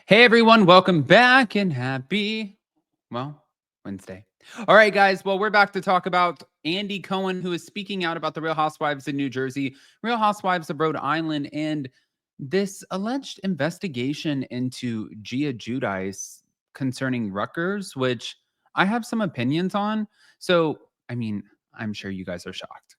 Hey everyone, welcome back and Wednesday. All right, guys. Well, we're back to talk about Andy Cohen, who is speaking out about the Real Housewives in New Jersey, Real Housewives of Rhode Island, and this alleged investigation into Gia Judice concerning Rutgers, which I have some opinions on. So, I mean, I'm sure you guys are shocked.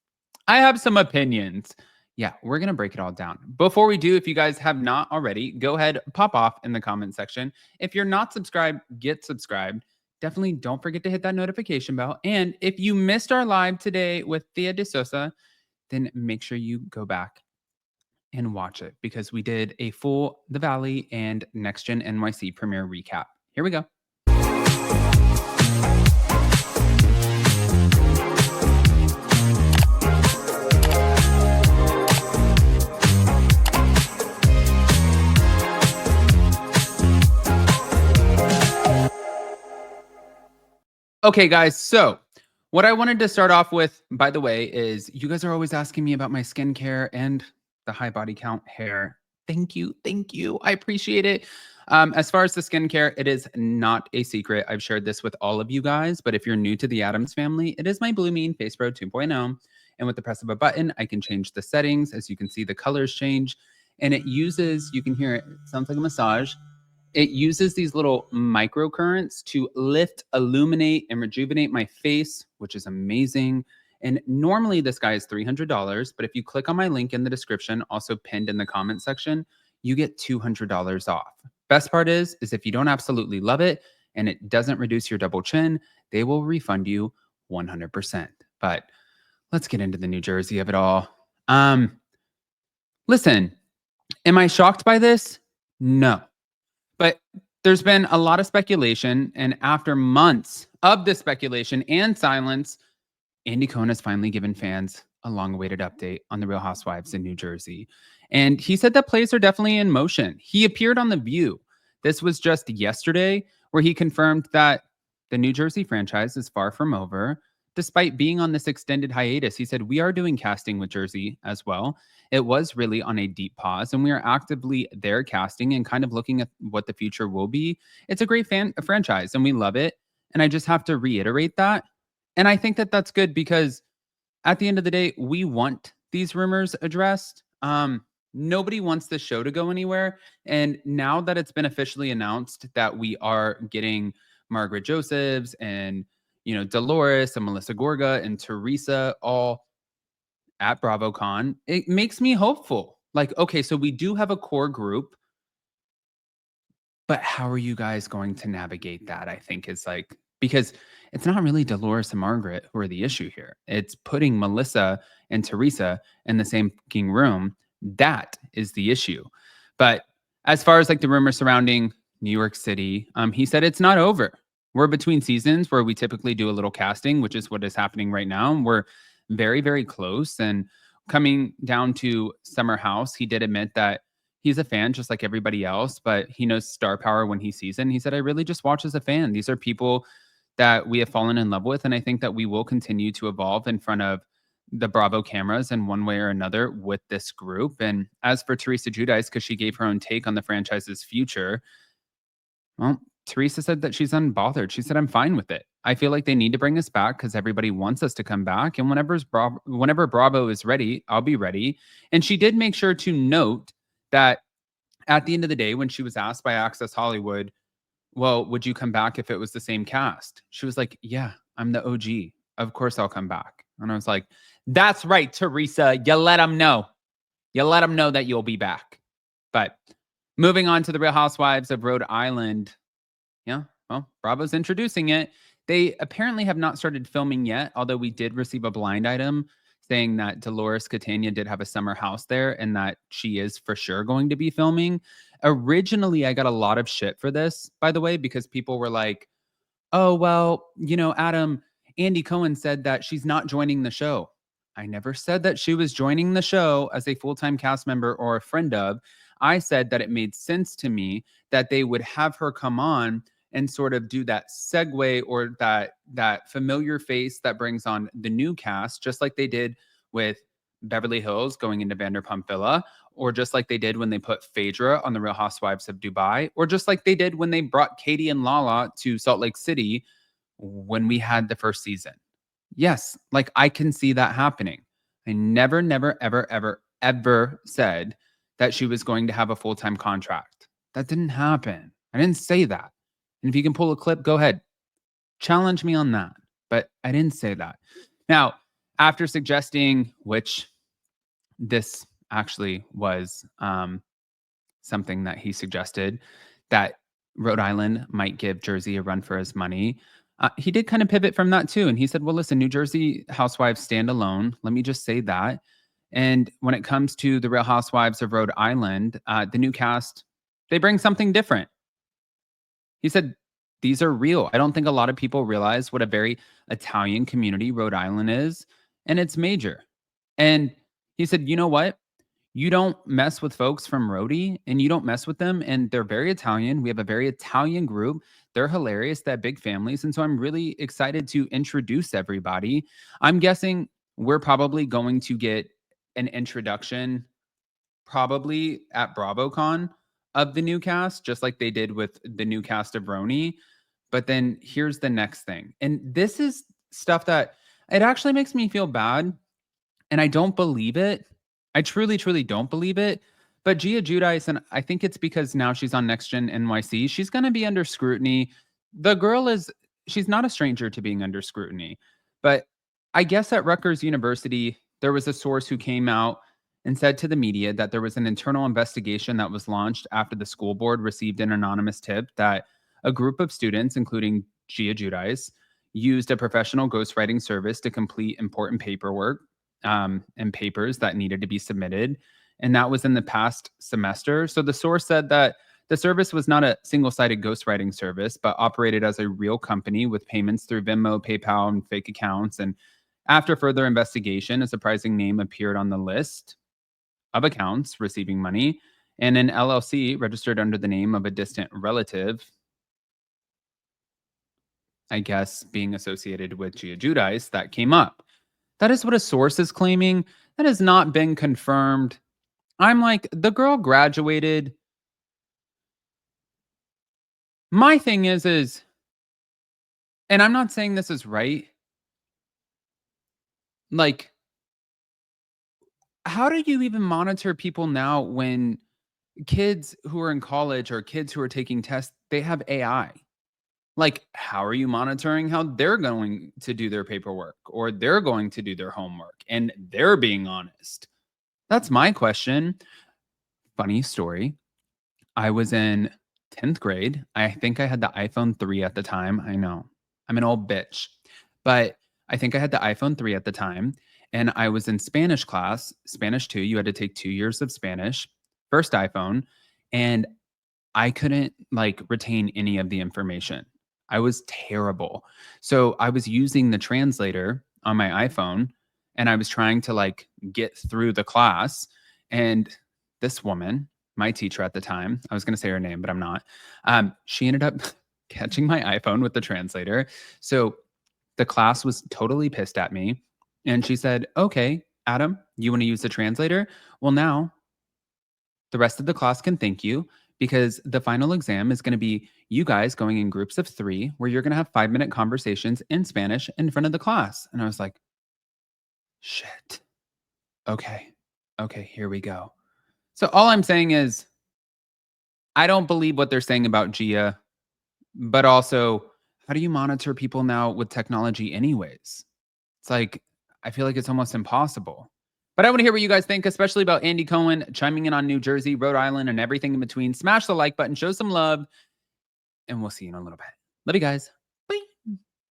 I have some opinions. Yeah, we're going to break it all down. Before we do, if you guys have not already, go ahead, pop off in the comment section. If you're not subscribed, get subscribed. Definitely don't forget to hit that notification bell. And if you missed our live today with Thea De Sosa, then make sure you go back and watch it because we did a full The Valley and Next Gen NYC premiere recap. Here we go. Okay, guys. So, what I wanted to start off with, by the way, is you guys are always asking me about my skincare and the high body count hair. Thank you. Thank you. I appreciate it. As far as the skincare, it is not a secret. I've shared this with all of you guys, but if you're new to the Addams family, it is my Blue Mean Face Pro 2.0. And with the press of a button, I can change the settings. As you can see, the colors change. And it uses, you can hear it, it sounds like a massage. It uses these little microcurrents to lift, illuminate, and rejuvenate my face, which is amazing. And normally this guy is $300, but if you click on my link in the description, also pinned in the comment section, you get $200 off. Best part is if you don't absolutely love it and it doesn't reduce your double chin, they will refund you 100%. But let's get into the New Jersey of it all. Listen, am I shocked by this? No. But there's been a lot of speculation, and after months of this speculation and silence, Andy Cohen has finally given fans a long-awaited update on the Real Housewives in New Jersey. And he said that plays are definitely in motion. He appeared on The View. This was just yesterday, where he confirmed that the New Jersey franchise is far from over. Despite being on this extended hiatus, he said, we are doing casting with Jersey as well. It was really on a deep pause, and we are actively there casting and kind of looking at what the future will be. It's a great franchise, and we love it. And I just have to reiterate that. And I think that that's good because at the end of the day, we want these rumors addressed. Nobody wants the show to go anywhere. And now that it's been officially announced that we are getting Margaret Josephs and Dolores and Melissa Gorga and Teresa all at BravoCon, it makes me hopeful. Like, okay, so we do have a core group, but how are you guys going to navigate that? I think is like, because it's not really Dolores and Margaret who are the issue here. It's putting Melissa and Teresa in the same fucking room. That is the issue. But as far as like the rumor surrounding New York City, he said it's not over. We're between seasons where we typically do a little casting, which is what is happening right now. We're very, very close. And coming down to Summer House, he did admit that he's a fan just like everybody else, but he knows star power when he sees it. And he said, I really just watch as a fan. These are people that we have fallen in love with. And I think that we will continue to evolve in front of the Bravo cameras in one way or another with this group. And as for Teresa Giudice, because she gave her own take on the franchise's future, well, Teresa said that she's unbothered. She said, I'm fine with it. I feel like they need to bring us back because everybody wants us to come back. And whenever Bravo is ready, I'll be ready. And she did make sure to note that at the end of the day, when she was asked by Access Hollywood, well, would you come back if it was the same cast? She was like, yeah, I'm the OG. Of course I'll come back. And I was like, that's right, Teresa. You let them know. You let them know that you'll be back. But moving on to the Real Housewives of Rhode Island. Yeah, well, Bravo's introducing it. They apparently have not started filming yet, although we did receive a blind item saying that Dolores Catania did have a summer house there and that she is for sure going to be filming. Originally, I got a lot of shit for this, by the way, because people were like, oh, well, Adam, Andy Cohen said that she's not joining the show. I never said that she was joining the show as a full-time cast member or a friend of. I said that it made sense to me that they would have her come on and sort of do that segue or that familiar face that brings on the new cast, just like they did with Beverly Hills going into Vanderpump Villa, or just like they did when they put Phaedra on the Real Housewives of Dubai, or just like they did when they brought Katie and Lala to Salt Lake City when we had the first season. Yes, like I can see that happening. I never, never, ever, ever, ever said that she was going to have a full-time contract. That didn't happen. I didn't say that. And if you can pull a clip, go ahead. Challenge me on that. But I didn't say that. Now, after suggesting, which this actually was something that he suggested, that Rhode Island might give Jersey a run for his money. He did kind of pivot from that too. And he said, well, listen, New Jersey housewives stand alone. Let me just say that. And when it comes to the Real Housewives of Rhode Island, the new cast, they bring something different. He said, these are real. I don't think a lot of people realize what a very Italian community Rhode Island is. And it's major. And he said, you know what? You don't mess with folks from Rhode and you don't mess with them. And they're very Italian. We have a very Italian group. They're hilarious. They have big families. And so I'm really excited to introduce everybody. I'm guessing we're probably going to get an introduction probably at BravoCon of the new cast, just like they did with the new cast of RHONJ. But then here's the next thing. And this is stuff that it actually makes me feel bad. And I don't believe it. I truly, truly don't believe it. But Gia Judice, and I think it's because now she's on Next Gen NYC, she's going to be under scrutiny. The girl she's not a stranger to being under scrutiny. But I guess at Rutgers University, there was a source who came out and said to the media that there was an internal investigation that was launched after the school board received an anonymous tip that a group of students, including Gia Judice, used a professional ghostwriting service to complete important paperwork and papers that needed to be submitted. And that was in the past semester. So the source said that the service was not a single-sided ghostwriting service, but operated as a real company with payments through Venmo, PayPal, and fake accounts. And after further investigation, a surprising name appeared on the list of accounts receiving money, and an LLC registered under the name of a distant relative, I guess being associated with Gia Judice, that came up. That is what a source is claiming. That has not been confirmed. I'm like, the girl graduated. My thing is, and I'm not saying this is right. Like, how do you even monitor people now when kids who are in college or kids who are taking tests, they have AI? Like, how are you monitoring how they're going to do their paperwork or they're going to do their homework and they're being honest? That's my question. Funny story. I was in 10th grade. I think I had the iPhone 3 at the time. I know I'm an old bitch, but I think I had the iPhone 3 at the time. And I was in Spanish class, Spanish 2. You had to take 2 years of Spanish, first iPhone. And I couldn't like retain any of the information. I was terrible. So I was using the translator on my iPhone and I was trying to like get through the class. And this woman, my teacher at the time, I was going to say her name, but I'm not. She ended up catching my iPhone with the translator. So the class was totally pissed at me. And she said, okay, Adam, you want to use the translator? Well, now the rest of the class can thank you because the final exam is going to be you guys going in groups of 3 where you're going to have 5-minute conversations in Spanish in front of the class. And I was like, shit. Okay. Okay, here we go. So all I'm saying is I don't believe what they're saying about Gia, but also how do you monitor people now with technology anyways? It's like, I feel like it's almost impossible. But I want to hear what you guys think, especially about Andy Cohen chiming in on New Jersey, Rhode Island, and everything in between. Smash the like button, show some love, and we'll see you in a little bit. Love you guys.